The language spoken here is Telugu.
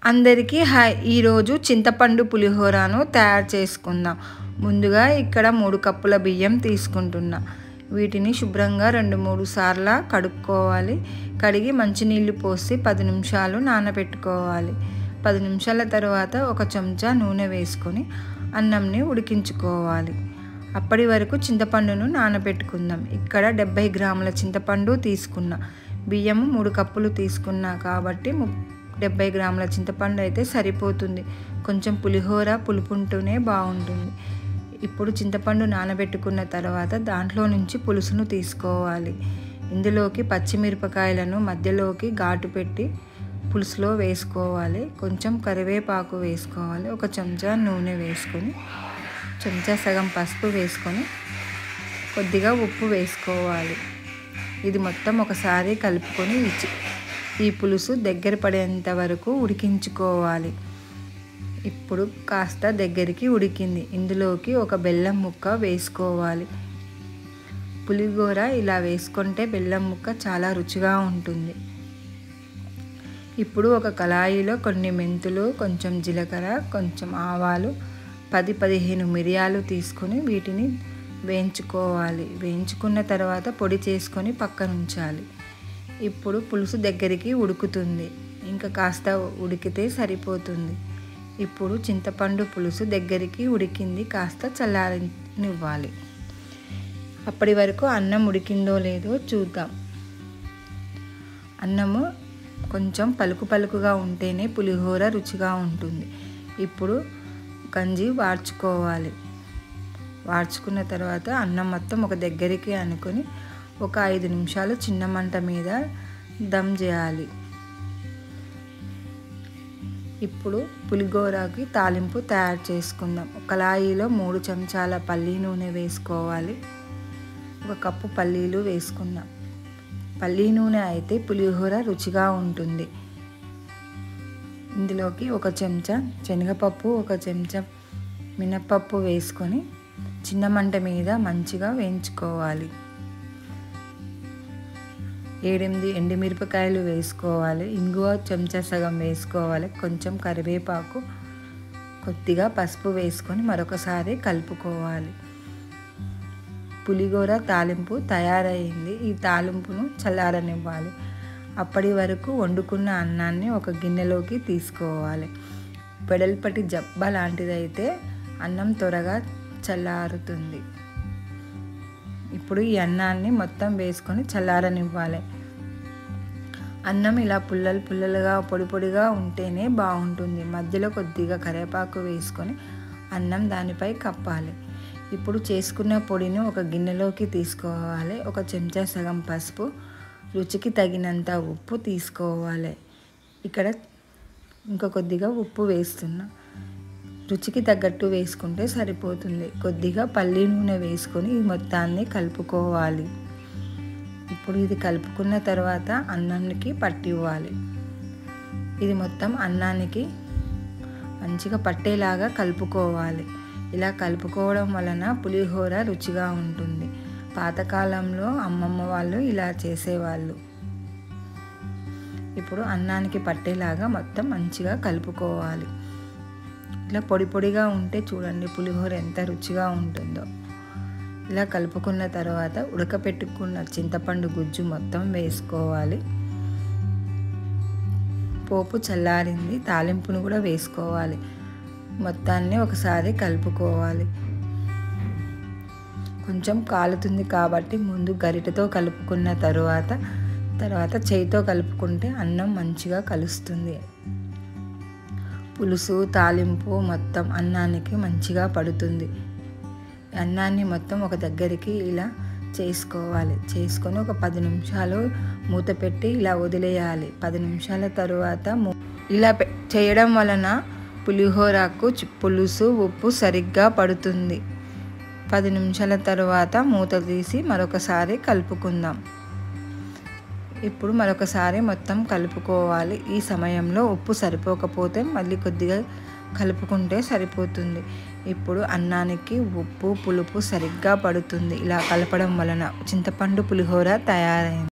అందరికీ హాయ్. ఈరోజు చింతపండు పులిహోరను తయారు చేసుకుందాం. ముందుగా ఇక్కడ 3 కప్పుల బియ్యం తీసుకుంటున్నా. వీటిని శుభ్రంగా 2-3 సార్లు కడుక్కోవాలి. కడిగి మంచినీళ్ళు పోసి 10 నిమిషాలు నానబెట్టుకోవాలి. 10 నిమిషాల తర్వాత 1 చెంచా నూనె వేసుకొని అన్నంని ఉడికించుకోవాలి. అప్పటి వరకు చింతపండును నానబెట్టుకుందాం. ఇక్కడ 70 గ్రాముల చింతపండు తీసుకున్నా. బియ్యము 3 కప్పులు తీసుకున్నా కాబట్టి 70 గ్రాముల చింతపండు అయితే సరిపోతుంది. కొంచెం పులిహోర పులుపుంటూనే బాగుంటుంది. ఇప్పుడు చింతపండు నానబెట్టుకున్న తర్వాత దాంట్లో నుంచి పులుసును తీసుకోవాలి. ఇందులోకి పచ్చిమిరపకాయలను మధ్యలోకి ఘాటు పెట్టి పులుసులో వేసుకోవాలి. కొంచెం కరివేపాకు వేసుకోవాలి. 1 చెంచా నూనె వేసుకొని, చెంచా సగం పసుపు వేసుకొని, కొద్దిగా ఉప్పు వేసుకోవాలి. ఇది మొత్తం ఒకసారి కలుపుకొని ఈ పులుసు దగ్గర పడేంత వరకు ఉడికించుకోవాలి. ఇప్పుడు కాస్త దగ్గరికి ఉడికింది. ఇందులోకి 1 బెల్లం ముక్క వేసుకోవాలి. పులిహోర ఇలా వేసుకుంటే బెల్లం ముక్క చాలా రుచిగా ఉంటుంది. ఇప్పుడు ఒక కళాయిలో కొన్ని మెంతులు, కొంచెం జీలకర్ర, కొంచెం ఆవాలు, 10-15 మిరియాలు తీసుకొని వీటిని వేయించుకోవాలి. వేయించుకున్న తర్వాత పొడి చేసుకొని పక్కన ఉంచాలి. ఇప్పుడు పులుసు దగ్గరికి ఉడుకుతుంది. ఇంకా కాస్త ఉడికితే సరిపోతుంది. ఇప్పుడు చింతపండు పులుసు దగ్గరికి ఉడికింది. కాస్త చల్లారనివ్వాలి. అప్పటి వరకు అన్నం ఉడికిందో లేదో చూద్దాం. అన్నము కొంచెం పలుకుగా ఉంటేనే పులిహోర రుచిగా ఉంటుంది. ఇప్పుడు గంజి వార్చుకోవాలి. వార్చుకున్న తర్వాత అన్నం మొత్తం ఒక దగ్గరికి అనుకొని 5 నిమిషాలు చిన్న మంట మీద దమ్ చేయాలి. ఇప్పుడు పులిహోరకి తాలింపు తయారు చేసుకుందాం. కళాయిలో 3 చెంచాల పల్లి నూనె వేసుకోవాలి. 1 కప్పు పల్లీలు వేసుకుందాం. పల్లి నూనె అయితే పులిహోర రుచిగా ఉంటుంది. ఇందులోకి 1 చెంచా శనగపప్పు, 1 చెంచా మినపప్పు వేసుకొని చిన్న మంట మీద మంచిగా వేయించుకోవాలి. 7-8 ఎండుమిరపకాయలు వేసుకోవాలి. ఇంగువ చెంచా సగం వేసుకోవాలి. కొంచెం కరివేపాకు, కొద్దిగా పసుపు వేసుకొని మరొకసారి కలుపుకోవాలి. పులిహోర తాలింపు తయారైంది. ఈ తాలింపును చల్లారనివ్వాలి. అప్పటి వరకు వండుకున్న అన్నాన్ని ఒక గిన్నెలోకి తీసుకోవాలి. వెడల్పటి జబ్బ లాంటిదైతే అన్నం త్వరగా చల్లారుతుంది. ఇప్పుడు ఈ అన్నాన్ని మొత్తం వేసుకొని చల్లారనివ్వాలి. అన్నం ఇలా పుల్లలుగా పొడిగా ఉంటేనే బాగుంటుంది. మధ్యలో కొద్దిగా కరివేపాకు వేసుకొని అన్నం దానిపై కప్పాలి. ఇప్పుడు చేసుకున్న పొడిని ఒక గిన్నెలోకి తీసుకోవాలి. 1 చెంచా సగం పసుపు, రుచికి తగినంత ఉప్పు తీసుకోవాలి. ఇక్కడ ఇంకా కొద్దిగా ఉప్పు వేస్తున్నా. రుచికి తగ్గట్టు వేసుకుంటే సరిపోతుంది. కొద్దిగా పల్లి నూనె వేసుకొని ఈ మొత్తాన్ని కలుపుకోవాలి. ఇప్పుడు ఇది కలుపుకున్న తర్వాత అన్నానికి పట్టివ్వాలి. ఇది మొత్తం అన్నానికి మంచిగా పట్టేలాగా కలుపుకోవాలి. ఇలా కలుపుకోవడం వలన పులిహోర రుచిగా ఉంటుంది. పాతకాలంలో అమ్మమ్మ వాళ్ళు ఇలా చేసేవాళ్ళు. ఇప్పుడు అన్నానికి పట్టేలాగా మొత్తం మంచిగా కలుపుకోవాలి. ఇలా పొడిగా ఉంటే చూడండి పులిహోర ఎంత రుచిగా ఉంటుందో. ఇలా కలుపుకున్న తర్వాత ఉడకపెట్టుకున్న చింతపండు గుజ్జు మొత్తం వేసుకోవాలి. పోపు చల్లారింది. తాలింపును కూడా వేసుకోవాలి. మొత్తాన్ని ఒకసారి కలుపుకోవాలి. కొంచెం కాలుతుంది కాబట్టి ముందు గరిటెతో కలుపుకున్న తర్వాత చేయితో కలుపుకుంటే అన్నం మంచిగా కలుస్తుంది. పులుసు తాలింపు మొత్తం అన్నానికి మంచిగా పడుతుంది. అన్నాన్ని మొత్తం ఒక దగ్గరికి ఇలా చేసుకోవాలి. చేసుకొని 10 నిమిషాలు మూత పెట్టి ఇలా వదిలేయాలి. 10 నిమిషాల తర్వాత ఇలా చేయడం వలన పులిహోరకు పులుసు ఉప్పు సరిగ్గా పడుతుంది. 10 నిమిషాల తర్వాత మూత తీసి మరొకసారి కలుపుకుందాం. ఇప్పుడు మరొకసారి మొత్తం కలుపుకోవాలి. ఈ సమయంలో ఉప్పు సరిపోకపోతే మళ్ళీ కొద్దిగా కలుపుకుంటే సరిపోతుంది. ఇప్పుడు అన్నానికి ఉప్పు పులుపు సరిగ్గా పడుతుంది. ఇలా కలపడం వలన చింతపండు పులిహోర తయారైంది.